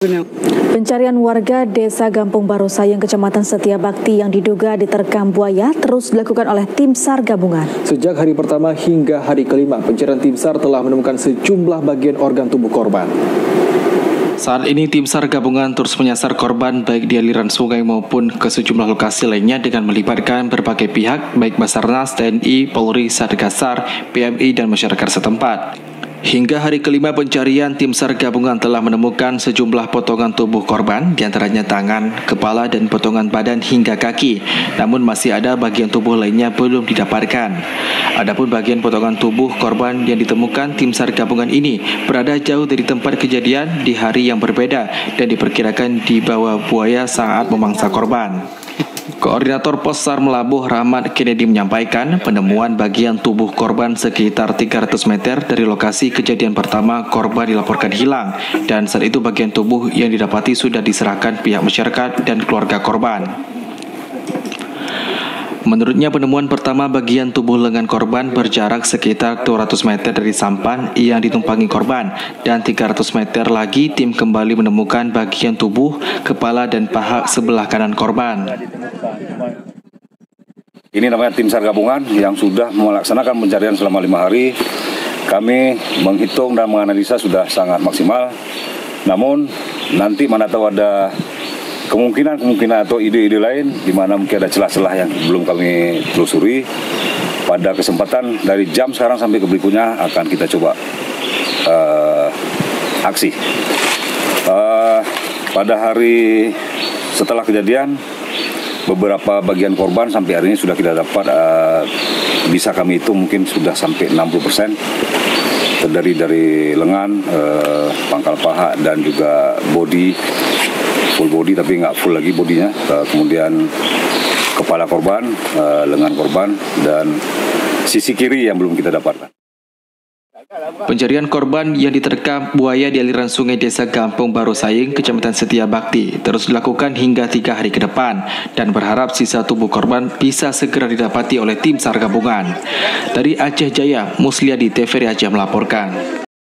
Pencarian warga Desa Gampung Baru Sayeng, Kecamatan Setiabakti yang diduga diterkam buaya terus dilakukan oleh tim SAR gabungan. Sejak hari pertama hingga hari kelima, pencarian tim SAR telah menemukan sejumlah bagian organ tubuh korban. Saat ini tim SAR gabungan terus menyasar korban baik di aliran sungai maupun ke sejumlah lokasi lainnya dengan melibatkan berbagai pihak baik Basarnas, TNI, Polri, Satgas SAR, PMI dan masyarakat setempat. Hingga hari kelima pencarian, tim SAR gabungan telah menemukan sejumlah potongan tubuh korban, diantaranya tangan, kepala, dan potongan badan hingga kaki. Namun masih ada bagian tubuh lainnya belum didapatkan. Adapun bagian potongan tubuh korban yang ditemukan tim SAR gabungan ini berada jauh dari tempat kejadian di hari yang berbeda dan diperkirakan dibawa buaya saat memangsa korban. Koordinator Pos SAR Melabuh Rahmat Kennedy menyampaikan penemuan bagian tubuh korban sekitar 300 meter dari lokasi kejadian pertama korban dilaporkan hilang dan saat itu bagian tubuh yang didapati sudah diserahkan pihak masyarakat dan keluarga korban. Menurutnya penemuan pertama bagian tubuh lengan korban berjarak sekitar 200 meter dari sampan yang ditumpangi korban dan 300 meter lagi tim kembali menemukan bagian tubuh, kepala dan paha sebelah kanan korban. Ini namanya tim SAR gabungan yang sudah melaksanakan pencarian selama 5 hari. Kami menghitung dan menganalisa sudah sangat maksimal. Namun nanti mana tahu ada kemungkinan atau ide-ide lain di mana mungkin ada celah-celah yang belum kami telusuri. Pada kesempatan dari jam sekarang sampai ke berikutnya akan kita coba aksi. Pada hari setelah kejadian, beberapa bagian korban sampai hari ini sudah kita dapat, bisa kami hitung mungkin sudah sampai 60%. Terdiri dari lengan, pangkal paha dan juga body, full body tapi nggak full lagi bodinya, kemudian kepala korban, lengan korban, dan sisi kiri yang belum kita dapatkan. Pencarian korban yang diterkam buaya di aliran sungai Desa Gampung Baru Sayeng, Kecamatan Setiabakti terus dilakukan hingga 3 hari ke depan dan berharap sisa tubuh korban bisa segera didapati oleh tim SAR gabungan. Dari Aceh Jaya, Musliadi TVRI Aceh melaporkan.